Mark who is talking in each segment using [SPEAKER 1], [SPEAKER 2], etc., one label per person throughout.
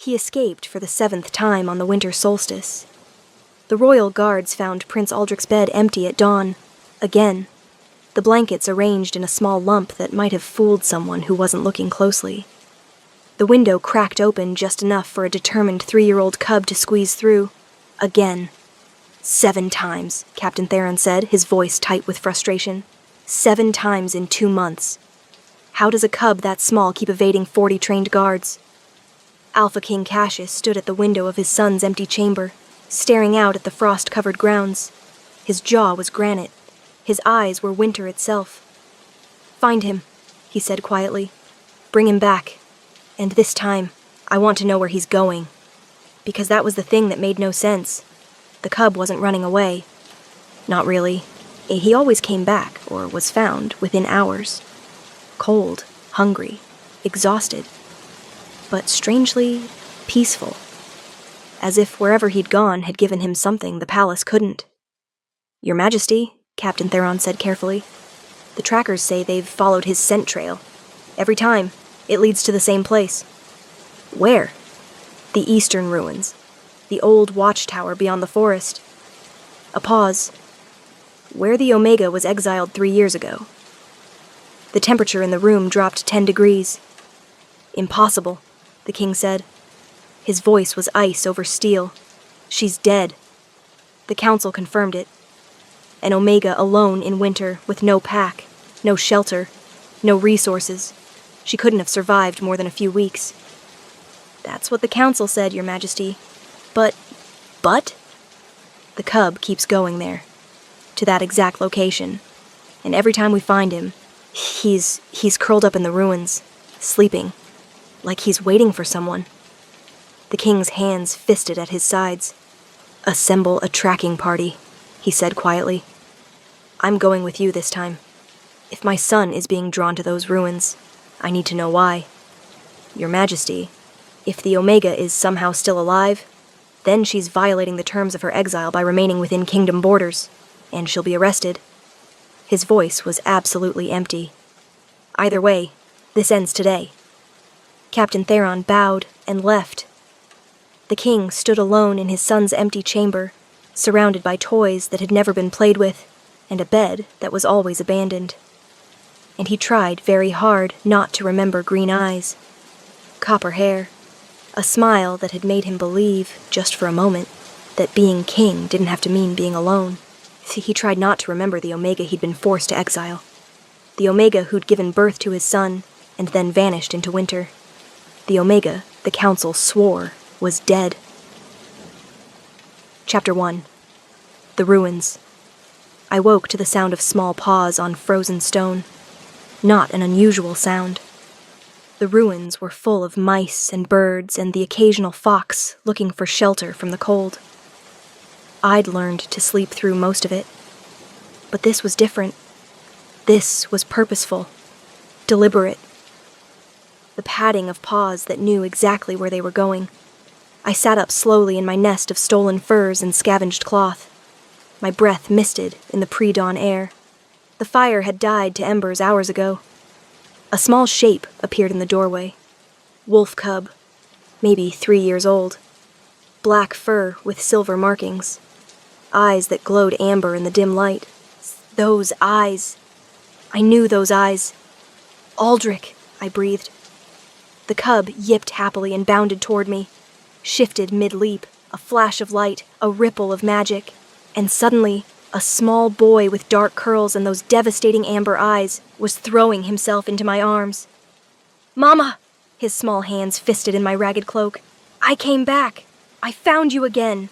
[SPEAKER 1] He escaped for the 7th time on the winter solstice. The royal guards found Prince Aldrich's bed empty at dawn, again, the blankets arranged in a small lump that might have fooled someone who wasn't looking closely. The window cracked open just enough for a determined 3-year-old cub to squeeze through, again. 7 times, Captain Theron said, his voice tight with frustration. 7 times in 2 months. How does a cub that small keep evading 40 trained guards? Alpha King Cassius stood at the window of his son's empty chamber, staring out at the frost-covered grounds. His jaw was granite. His eyes were winter itself. "Find him," he said quietly. "Bring him back. And this time, I want to know where he's going." Because that was the thing that made no sense. The cub wasn't running away. Not really. He always came back, or was found, within hours. Cold, hungry, exhausted. But strangely peaceful. As if wherever he'd gone had given him something the palace couldn't. "Your Majesty," Captain Theron said carefully, "the trackers say they've followed his scent trail. Every time, it leads to the same place." "Where?" "The eastern ruins. The old watchtower beyond the forest." A pause. "Where the Omega was exiled 3 years ago." The temperature in the room dropped 10 degrees. "Impossible," the king said. His voice was ice over steel. "She's dead." The council confirmed it. An Omega alone in winter, with no pack, no shelter, no resources. She couldn't have survived more than a few weeks. "That's what the council said, Your Majesty. But? The cub keeps going there, to that exact location. And every time we find him, he's curled up in the ruins, sleeping, like he's waiting for someone." The king's hands fisted at his sides. "Assemble a tracking party," he said quietly. "I'm going with you this time. If my son is being drawn to those ruins, I need to know why. Your Majesty, if the Omega is somehow still alive, then she's violating the terms of her exile by remaining within kingdom borders, and she'll be arrested." His voice was absolutely empty. "Either way, this ends today." Captain Theron bowed and left. The king stood alone in his son's empty chamber, surrounded by toys that had never been played with, and a bed that was always abandoned. And he tried very hard not to remember green eyes, copper hair, a smile that had made him believe, just for a moment, that being king didn't have to mean being alone. He tried not to remember the Omega he'd been forced to exile. The Omega who'd given birth to his son, and then vanished into winter. The Omega the council swore was dead. Chapter 1. The Ruins. I woke to the sound of small paws on frozen stone. Not an unusual sound. The ruins were full of mice and birds and the occasional fox looking for shelter from the cold. I'd learned to sleep through most of it. But this was different. This was purposeful, deliberate. The padding of paws that knew exactly where they were going. I sat up slowly in my nest of stolen furs and scavenged cloth. My breath misted in the pre-dawn air. The fire had died to embers hours ago. A small shape appeared in the doorway. Wolf cub, maybe 3 years old. Black fur with silver markings. Eyes that glowed amber in the dim light. Those eyes. I knew those eyes. "Aldrich," I breathed. The cub yipped happily and bounded toward me. Shifted mid-leap, a flash of light, a ripple of magic. And suddenly, a small boy with dark curls and those devastating amber eyes was throwing himself into my arms. "Mama!" His small hands fisted in my ragged cloak. "I came back! I found you again!"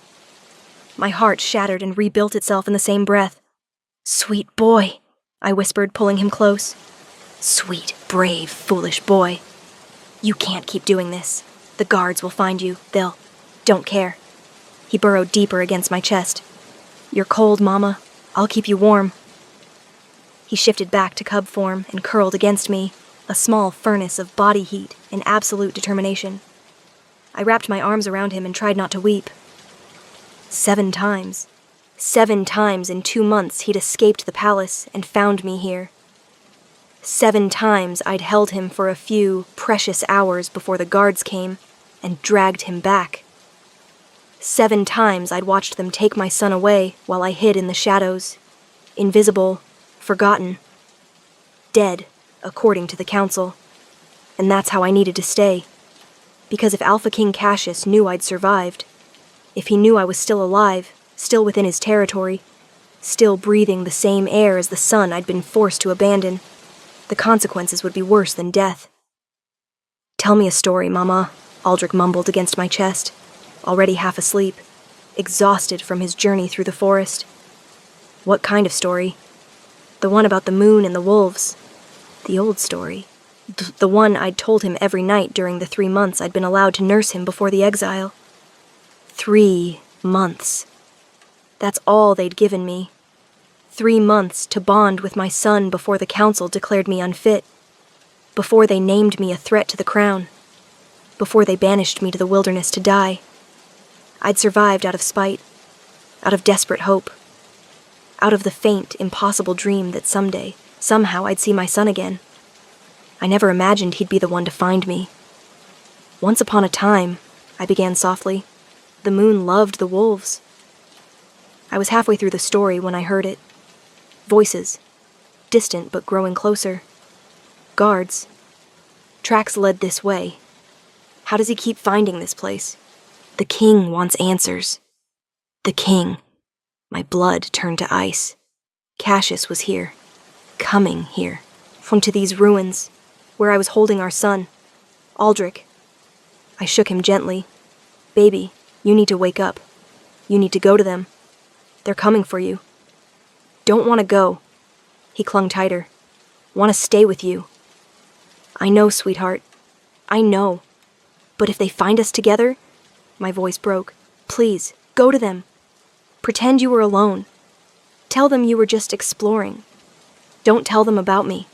[SPEAKER 1] My heart shattered and rebuilt itself in the same breath. "Sweet boy," I whispered, pulling him close. "Sweet, brave, foolish boy. You can't keep doing this. The guards will find you. They'll... Don't care." He burrowed deeper against my chest. "You're cold, Mama. I'll keep you warm." He shifted back to cub form and curled against me, a small furnace of body heat and absolute determination. I wrapped my arms around him and tried not to weep. 7 times. 7 times in 2 months he'd escaped the palace and found me here. 7 times I'd held him for a few precious hours before the guards came, and dragged him back. 7 times I'd watched them take my son away while I hid in the shadows, invisible, forgotten, dead, according to the council. And that's how I needed to stay. Because if Alpha King Cassius knew I'd survived, if he knew I was still alive, still within his territory, still breathing the same air as the son I'd been forced to abandon, the consequences would be worse than death. "Tell me a story, Mama," Aldrich mumbled against my chest, already half asleep, exhausted from his journey through the forest. "What kind of story?" "The one about the moon and the wolves. The old story. The one I'd told him every night during the 3 months I'd been allowed to nurse him before the exile." 3 months. That's all they'd given me. 3 months to bond with my son before the council declared me unfit, before they named me a threat to the crown, before they banished me to the wilderness to die. I'd survived out of spite, out of desperate hope, out of the faint, impossible dream that someday, somehow I'd see my son again. I never imagined he'd be the one to find me. "Once upon a time," I began softly, "the moon loved the wolves." I was halfway through the story when I heard it. Voices, distant but growing closer. Guards. Tracks led this way. How does he keep finding this place? The king wants answers. The king. My blood turned to ice. Cassius was here. Coming here. From to these ruins, where I was holding our son. Aldrich. I shook him gently. "Baby, you need to wake up. You need to go to them. They're coming for you." "Don't want to go." He clung tighter. "Want to stay with you." "I know, sweetheart. I know. But if they find us together," my voice broke, "please, go to them. Pretend you were alone. Tell them you were just exploring. Don't tell them about me."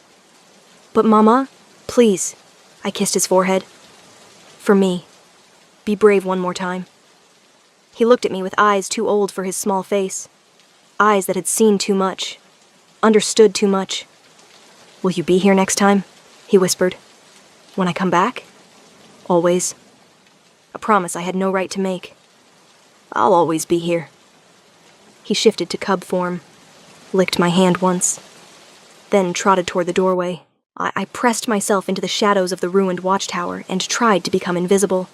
[SPEAKER 1] "But Mama, please." I kissed his forehead. "For me. Be brave one more time." He looked at me with eyes too old for his small face. Eyes that had seen too much. Understood too much. "Will you be here next time?" he whispered. "When I come back?" "Always." A promise I had no right to make. "I'll always be here." He shifted to cub form, licked my hand once, then trotted toward the doorway. I pressed myself into the shadows of the ruined watchtower and tried to become invisible.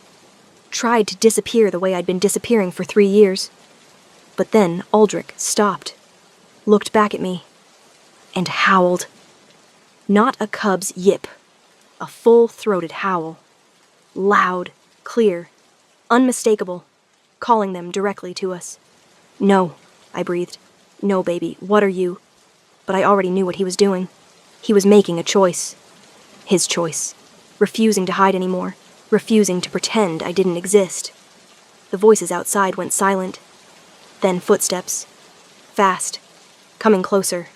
[SPEAKER 1] Tried to disappear the way I'd been disappearing for 3 years. But then Aldrich stopped, looked back at me, and howled. Not a cub's yip, a full-throated howl. Loud, clear, unmistakable, calling them directly to us. "No," I breathed. "No, baby, what are you?" But I already knew what he was doing. He was making a choice. His choice. Refusing to hide anymore. Refusing to pretend I didn't exist. The voices outside went silent. Then footsteps. Fast. Coming closer.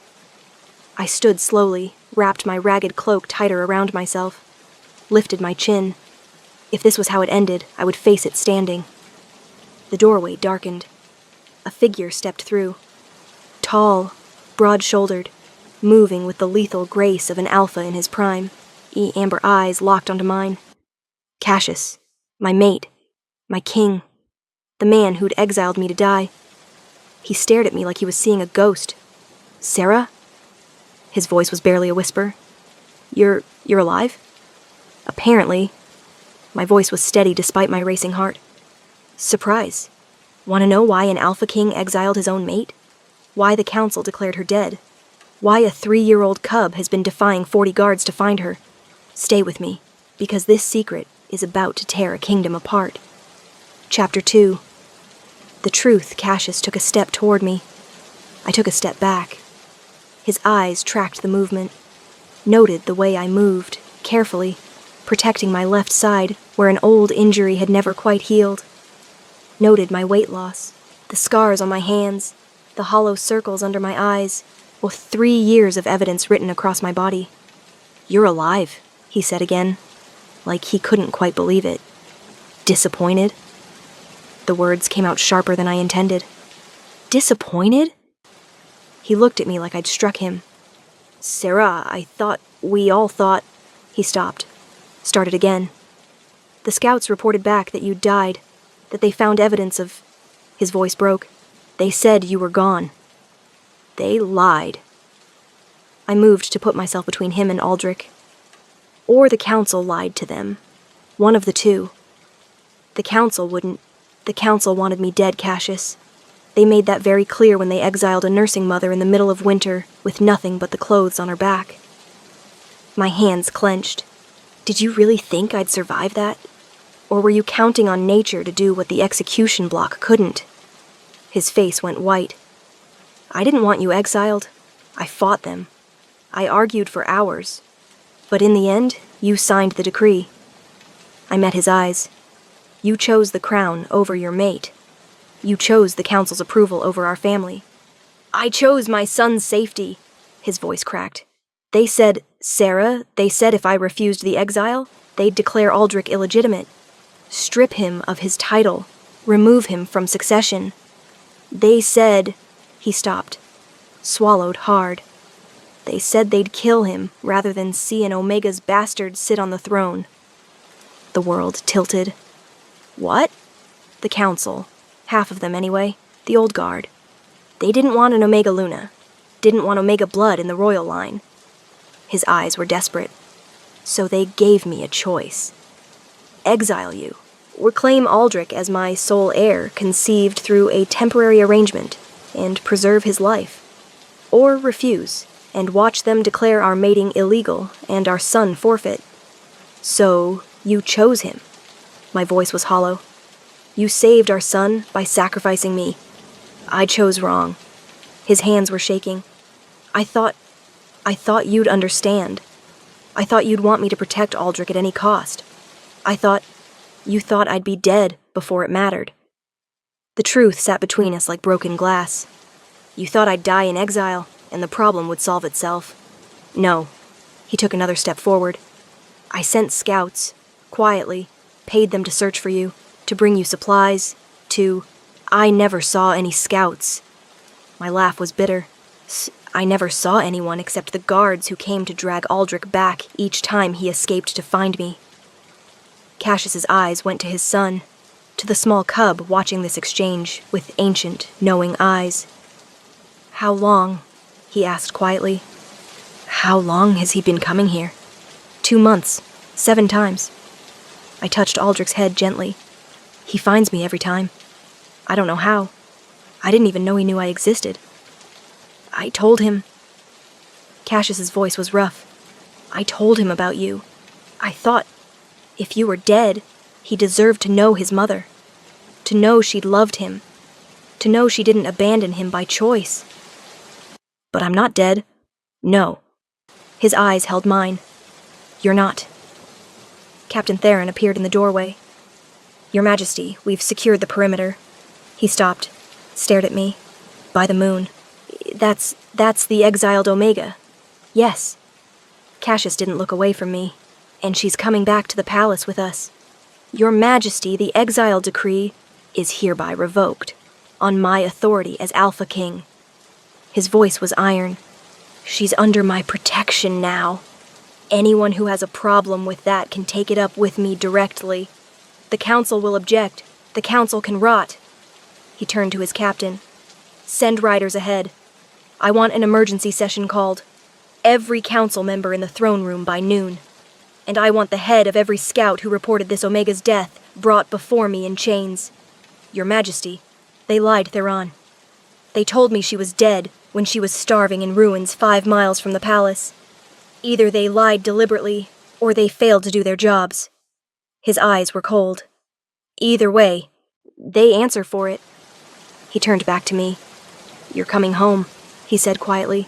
[SPEAKER 1] I stood slowly, wrapped my ragged cloak tighter around myself. Lifted my chin. If this was how it ended, I would face it standing. The doorway darkened. A figure stepped through. Tall, broad-shouldered, moving with the lethal grace of an alpha in his prime. Amber eyes locked onto mine. Cassius, my mate, my king, the man who'd exiled me to die. He stared at me like he was seeing a ghost. "Sarah?" His voice was barely a whisper. You're alive?" "Apparently." My voice was steady despite my racing heart. "Surprise. Want to know why an Alpha King exiled his own mate? Why the council declared her dead? Why a 3-year-old cub has been defying 40 guards to find her? Stay with me, because this secret is about to tear a kingdom apart." Chapter 2. The truth, Cassius took a step toward me. I took a step back. His eyes tracked the movement, noted the way I moved, carefully, protecting my left side where an old injury had never quite healed. Noted my weight loss, the scars on my hands, the hollow circles under my eyes, with 3 years of evidence written across my body. "You're alive," he said again, like he couldn't quite believe it. "Disappointed?" The words came out sharper than I intended. "Disappointed?" He looked at me like I'd struck him. "Sarah, we all thought..." He stopped. Started again. The scouts reported back that you'd died, that they found evidence of—" His voice broke. "They said you were gone. They lied." I moved to put myself between him and Aldrich. Or the council lied to them. One of the two. The council wouldn't. The council wanted me dead, Cassius. They made that very clear when they exiled a nursing mother in the middle of winter with nothing but the clothes on her back. My hands clenched. Did you really think I'd survive that? Or were you counting on nature to do what the execution block couldn't? His face went white. I didn't want you exiled. I fought them. I argued for hours. But in the end, you signed the decree. I met his eyes. You chose the crown over your mate. You chose the council's approval over our family. I chose my son's safety, his voice cracked. They said, Sarah, they said if I refused the exile, they'd declare Aldrich illegitimate. Strip him of his title. Remove him from succession. They said... He stopped. Swallowed hard. They said they'd kill him rather than see an Omega's bastard sit on the throne. The world tilted. What? The council. Half of them anyway. The old guard. They didn't want an Omega Luna. Didn't want Omega blood in the royal line. His eyes were desperate. So they gave me a choice. Exile you, or claim Aldrich as my sole heir conceived through a temporary arrangement and preserve his life. Or refuse and watch them declare our mating illegal and our son forfeit. So you chose him. My voice was hollow. You saved our son by sacrificing me. I chose wrong. His hands were shaking. I thought you'd understand. I thought you'd want me to protect Aldrich at any cost. You thought I'd be dead before it mattered. The truth sat between us like broken glass. You thought I'd die in exile, and the problem would solve itself. No. He took another step forward. I sent scouts, quietly, paid them to search for you, to bring you supplies, I never saw any scouts. My laugh was bitter. I never saw anyone except the guards who came to drag Aldrich back each time he escaped to find me. Cassius's eyes went to his son, to the small cub watching this exchange with ancient, knowing eyes. How long? He asked quietly. How long has he been coming here? 2 months, 7 times. I touched Aldrich's head gently. He finds me every time. I don't know how. I didn't even know he knew I existed. I told him... Cassius's voice was rough. I told him about you. I thought, if you were dead, he deserved to know his mother. To know she'd loved him. To know she didn't abandon him by choice. But I'm not dead. No. His eyes held mine. You're not. Captain Theron appeared in the doorway. Your Majesty, we've secured the perimeter. He stopped, stared at me. By the moon. That's the exiled Omega. Yes. Cassius didn't look away from me, and she's coming back to the palace with us. Your Majesty, the exile decree is hereby revoked, on my authority as Alpha King. His voice was iron. She's under my protection now. Anyone who has a problem with that can take it up with me directly. The council will object. The council can rot. He turned to his captain. Send riders ahead. I want an emergency session called. Every council member in the throne room by noon. And I want the head of every scout who reported this Omega's death brought before me in chains. Your Majesty, they lied, Theron. They told me she was dead when she was starving in ruins 5 miles from the palace. Either they lied deliberately, or they failed to do their jobs. His eyes were cold. Either way, they answer for it. He turned back to me. You're coming home, he said quietly.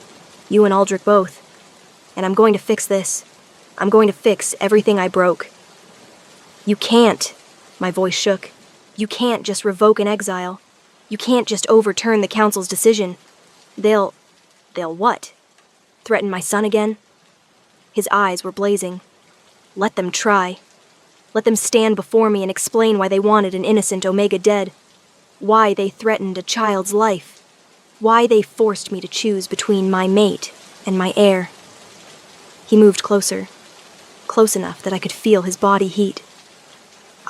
[SPEAKER 1] You and Aldrich both. And I'm going to fix this. I'm going to fix everything I broke. You can't. My voice shook. You can't just revoke an exile. You can't just overturn the council's decision. They'll what? Threaten my son again? His eyes were blazing. Let them try. Let them stand before me and explain why they wanted an innocent Omega dead. Why they threatened a child's life. Why they forced me to choose between my mate and my heir. He moved closer. Close enough that I could feel his body heat.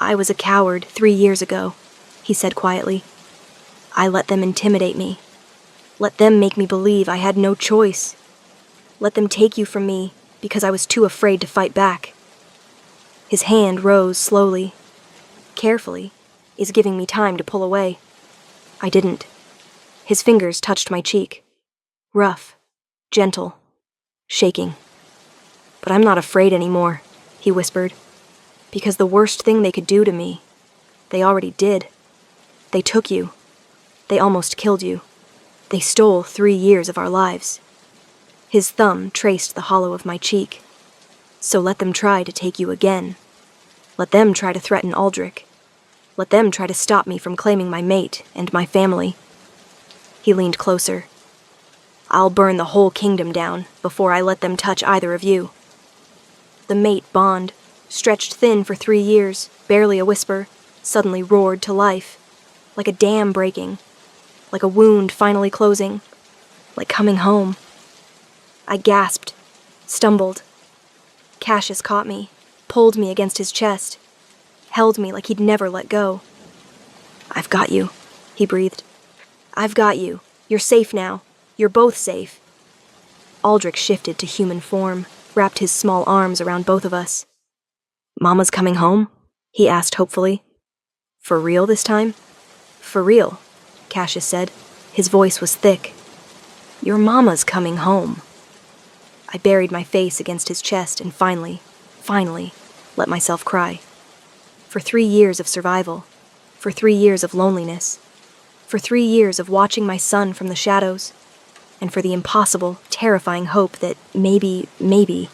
[SPEAKER 1] I was a coward 3 years ago, he said quietly. I let them intimidate me. Let them make me believe I had no choice. Let them take you from me because I was too afraid to fight back. His hand rose slowly, carefully, is giving me time to pull away. I didn't. His fingers touched my cheek. Rough, gentle, shaking. But I'm not afraid anymore, he whispered, because the worst thing they could do to me, they already did. They took you. They almost killed you. They stole 3 years of our lives. His thumb traced the hollow of my cheek. So let them try to take you again. Let them try to threaten Aldrich. Let them try to stop me from claiming my mate and my family. He leaned closer. I'll burn the whole kingdom down before I let them touch either of you. The mate bond, stretched thin for 3 years, barely a whisper, suddenly roared to life, like a dam breaking, like a wound finally closing, like coming home. I gasped, stumbled. Cassius caught me, pulled me against his chest, held me like he'd never let go. I've got you, he breathed. I've got you. You're safe now. You're both safe. Aldrich shifted to human form, wrapped his small arms around both of us. Mama's coming home? He asked hopefully. For real this time? For real, Cassius said. His voice was thick. Your mama's coming home. I buried my face against his chest and finally, let myself cry. For 3 years of survival, for 3 years of loneliness, for 3 years of watching my son from the shadows, and for the impossible, terrifying hope that maybe,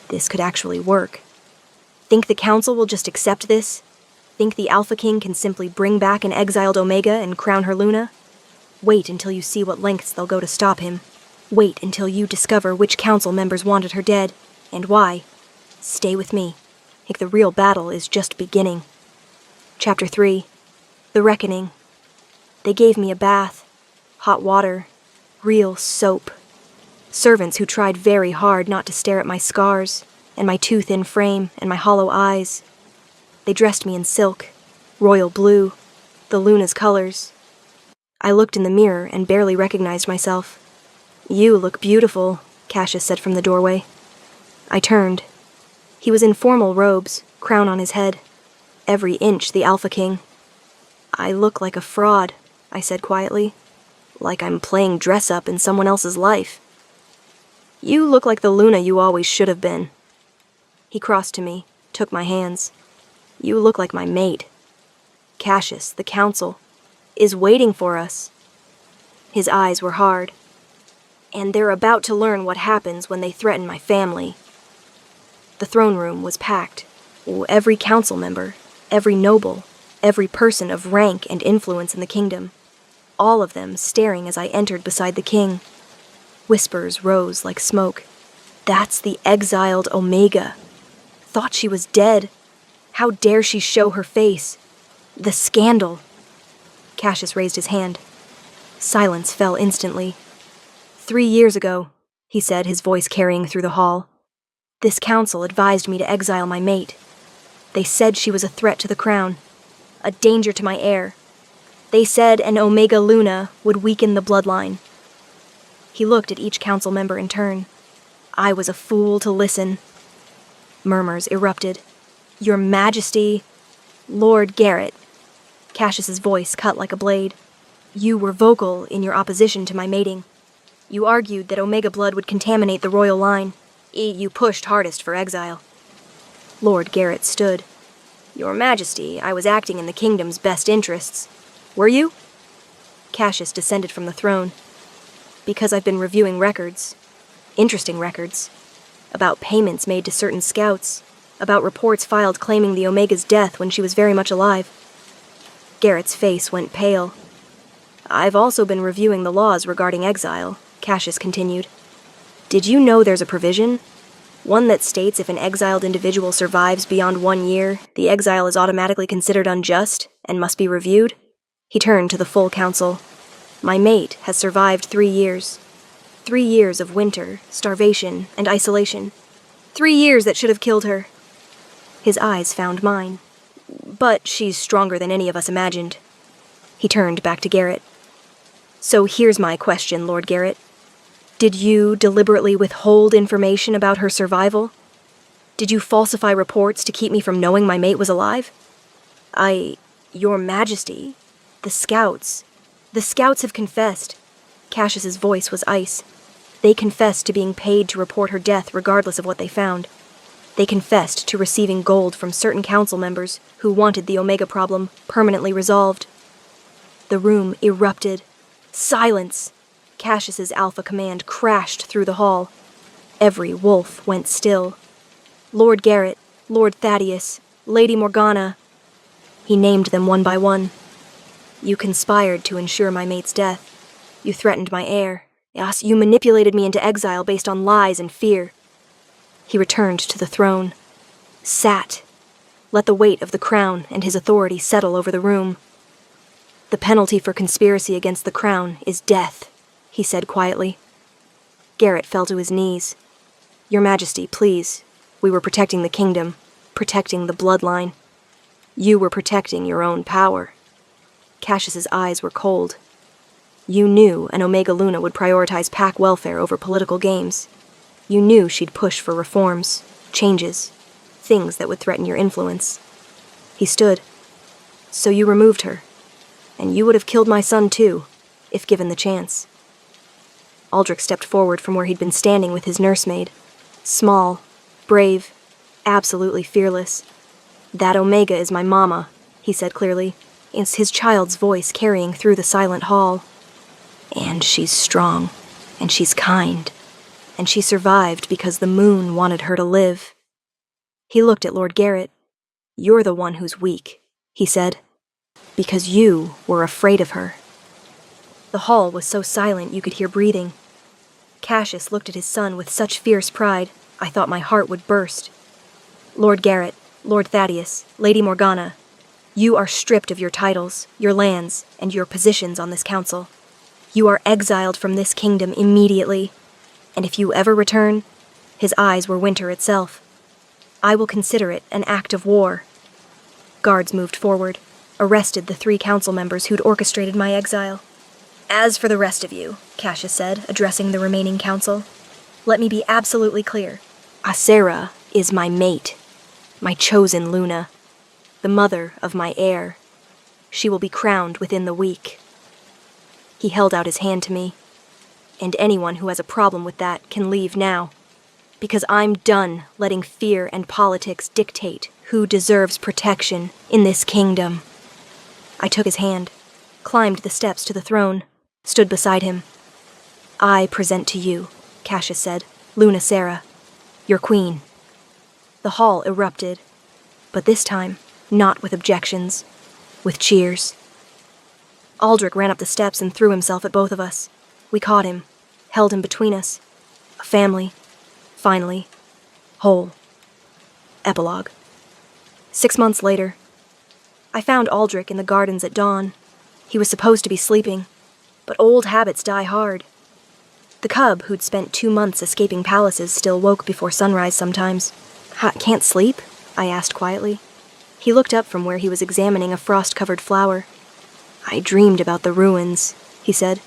[SPEAKER 1] this could actually work. Think the Council will just accept this? Think the Alpha King can simply bring back an exiled Omega and crown her Luna? Wait until you see what lengths they'll go to stop him. Wait until you discover which Council members wanted her dead, and why. Stay with me. Like the real battle is just beginning. Chapter 3. The Reckoning. They gave me a bath, hot water, real soap. Servants who tried very hard not to stare at my scars, and my too-thin frame, and my hollow eyes. They dressed me in silk, royal blue, the Luna's colors. I looked in the mirror and barely recognized myself. You look beautiful, Cassius said from the doorway. I turned. He was in formal robes, crown on his head. Every inch the Alpha King. I look like a fraud, I said quietly. Like I'm playing dress-up in someone else's life. You look like the Luna you always should have been. He crossed to me, took my hands. You look like my mate. Cassius, the Council, is waiting for us. His eyes were hard. And they're about to learn what happens when they threaten my family. The throne room was packed. Every council member, every noble, every person of rank and influence in the kingdom. All of them staring as I entered beside the king. Whispers rose like smoke. That's the exiled Omega. Thought she was dead. How dare she show her face? The scandal. Cassius raised his hand. Silence fell instantly. 3 years ago, he said, his voice carrying through the hall. This council advised me to exile my mate. They said she was a threat to the crown, a danger to my heir. They said an Omega Luna would weaken the bloodline. He looked at each council member in turn. I was a fool to listen. Murmurs erupted. Your Majesty, Lord Garrett. Cassius's voice cut like a blade. You were vocal in your opposition to my mating. You argued that Omega blood would contaminate the royal line. You pushed hardest for exile. Lord Garrett stood. Your Majesty, I was acting in the kingdom's best interests. Were you? Cassius descended from the throne. Because I've been reviewing records. Interesting records. About payments made to certain scouts. About reports filed claiming the Omega's death when she was very much alive. Garrett's face went pale. I've also been reviewing the laws regarding exile, Cassius continued. Did you know there's a provision? One that states if an exiled individual survives beyond 1 year, the exile is automatically considered unjust and must be reviewed? He turned to the full council. My mate has survived 3 years. 3 years of winter, starvation, and isolation. 3 years that should have killed her. His eyes found mine. but she's stronger than any of us imagined. He turned back to Garrett. So here's my question, Lord Garrett. Did you deliberately withhold information about her survival? Did you falsify reports to keep me from knowing my mate was alive? Your Majesty, the Scouts have confessed. Cassius's voice was ice. They confessed to being paid to report her death regardless of what they found. They confessed to receiving gold from certain council members who wanted the Omega problem permanently resolved. The room erupted. Silence! Cassius's alpha command crashed through the hall. Every wolf went still. Lord Garrett, Lord Thaddeus, Lady Morgana. He named them one by one. You conspired to ensure my mate's death. You threatened my heir. Yes, you manipulated me into exile based on lies and fear. He returned to the throne. Sat. Let the weight of the crown and his authority settle over the room. The penalty for conspiracy against the crown is death, he said quietly. Garrett fell to his knees. Your Majesty, please. We were protecting the kingdom, protecting the bloodline. You were protecting your own power. Cassius's eyes were cold. You knew an Omega Luna would prioritize pack welfare over political games. You knew she'd push for reforms, changes, things that would threaten your influence. He stood. So you removed her. And you would have killed my son too, if given the chance. Aldrich stepped forward from where he'd been standing with his nursemaid. Small, brave, absolutely fearless. That Omega is my mama, he said clearly, his child's voice carrying through the silent hall. And she's strong, and she's kind, and she survived because the moon wanted her to live. He looked at Lord Garrett. You're the one who's weak, he said, because you were afraid of her. The hall was so silent you could hear breathing. Cassius looked at his son with such fierce pride, I thought my heart would burst. Lord Garrett, Lord Thaddeus, Lady Morgana, you are stripped of your titles, your lands, and your positions on this council. You are exiled from this kingdom immediately, and if you ever return, his eyes were winter itself. I will consider it an act of war. Guards moved forward, arrested the 3 council members who'd orchestrated my exile. As for the rest of you, Cassius said, addressing the remaining council, let me be absolutely clear. Acera is my mate, my chosen Luna, the mother of my heir. She will be crowned within the week. He held out his hand to me. And anyone who has a problem with that can leave now. Because I'm done letting fear and politics dictate who deserves protection in this kingdom. I took his hand, climbed the steps to the throne, stood beside him. I present to you, Cassius said, Luna Sera, your queen. The hall erupted, but this time, not with objections, with cheers. Aldrich ran up the steps and threw himself at both of us. We caught him, held him between us. A family, finally, whole. Epilogue. 6 months later, I found Aldrich in the gardens at dawn. He was supposed to be sleeping, but old habits die hard. The cub, who'd spent 2 months escaping palaces, still woke before sunrise sometimes. Can't sleep? I asked quietly. He looked up from where he was examining a frost-covered flower. I dreamed about the ruins, he said.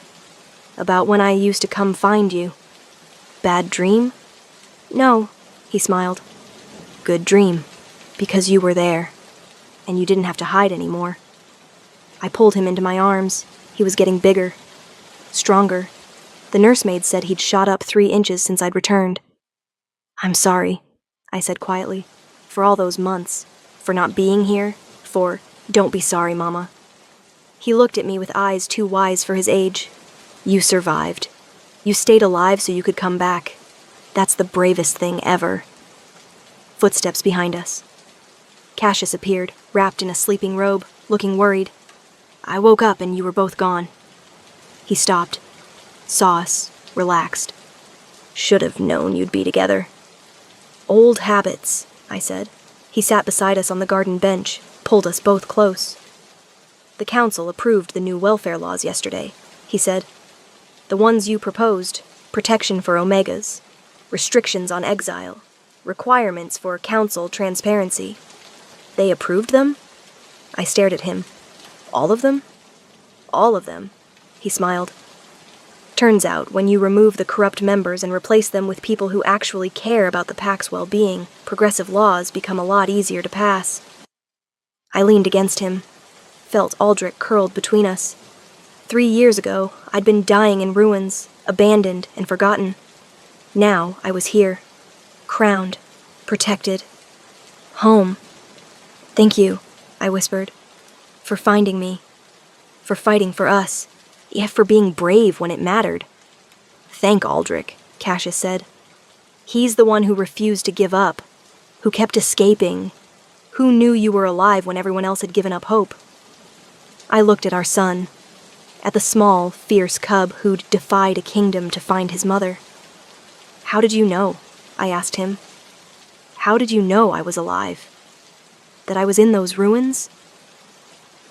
[SPEAKER 1] About when I used to come find you. Bad dream? No, he smiled. Good dream, because you were there, and you didn't have to hide anymore. I pulled him into my arms. He was getting bigger, stronger. The nursemaid said he'd shot up 3 inches since I'd returned. I'm sorry, I said quietly, for all those months, for not being here, for don't be sorry, Mama. He looked at me with eyes too wise for his age. You survived. You stayed alive so you could come back. That's the bravest thing ever. Footsteps behind us. Cassius appeared, wrapped in a sleeping robe, looking worried. I woke up and you were both gone. He stopped, saw us, relaxed. Should have known you'd be together. Old habits, I said. He sat beside us on the garden bench, pulled us both close. The council approved the new welfare laws yesterday, he said. The ones you proposed, protection for Omegas, restrictions on exile, requirements for council transparency. They approved them? I stared at him. All of them? All of them, he smiled. Turns out, when you remove the corrupt members and replace them with people who actually care about the pack's well-being, progressive laws become a lot easier to pass. I leaned against him, felt Aldrich curled between us. 3 years ago, I'd been dying in ruins, abandoned and forgotten. Now I was here, crowned, protected, home. Thank you, I whispered, for finding me, for fighting for us, yet for being brave when it mattered. Thank Aldrich, Cassius said. He's the one who refused to give up, who kept escaping, who knew you were alive when everyone else had given up hope. I looked at our son, at the small, fierce cub who'd defied a kingdom to find his mother. How did you know? I asked him. How did you know I was alive? That I was in those ruins?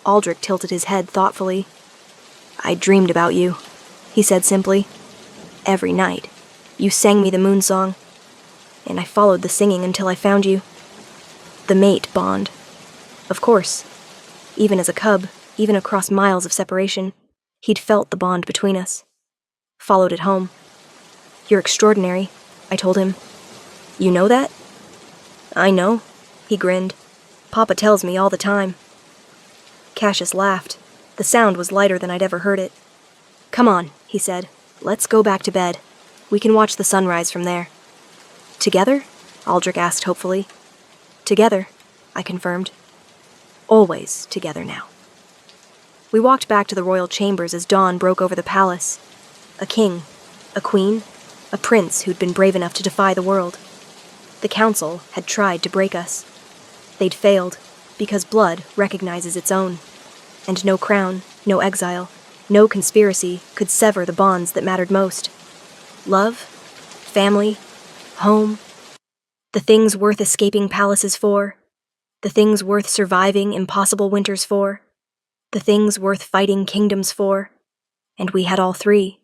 [SPEAKER 1] Aldrich tilted his head thoughtfully. I dreamed about you, he said simply. Every night. You sang me the moon song, and I followed the singing until I found you. The mate bond. Of course. Even as a cub, even across miles of separation, he'd felt the bond between us. Followed it home. You're extraordinary, I told him. You know that? I know, he grinned. Papa tells me all the time. Cassius laughed. The sound was lighter than I'd ever heard it. Come on, he said. Let's go back to bed. We can watch the sunrise from there. Together? Aldrich asked hopefully. Together, I confirmed. Always together now. We walked back to the royal chambers as dawn broke over the palace. A king, a queen, a prince who'd been brave enough to defy the world. The council had tried to break us. They'd failed, because blood recognizes its own. And no crown, no exile, no conspiracy could sever the bonds that mattered most. Love, family, home. The things worth escaping palaces for. The things worth surviving impossible winters for. The things worth fighting kingdoms for. And we had all three.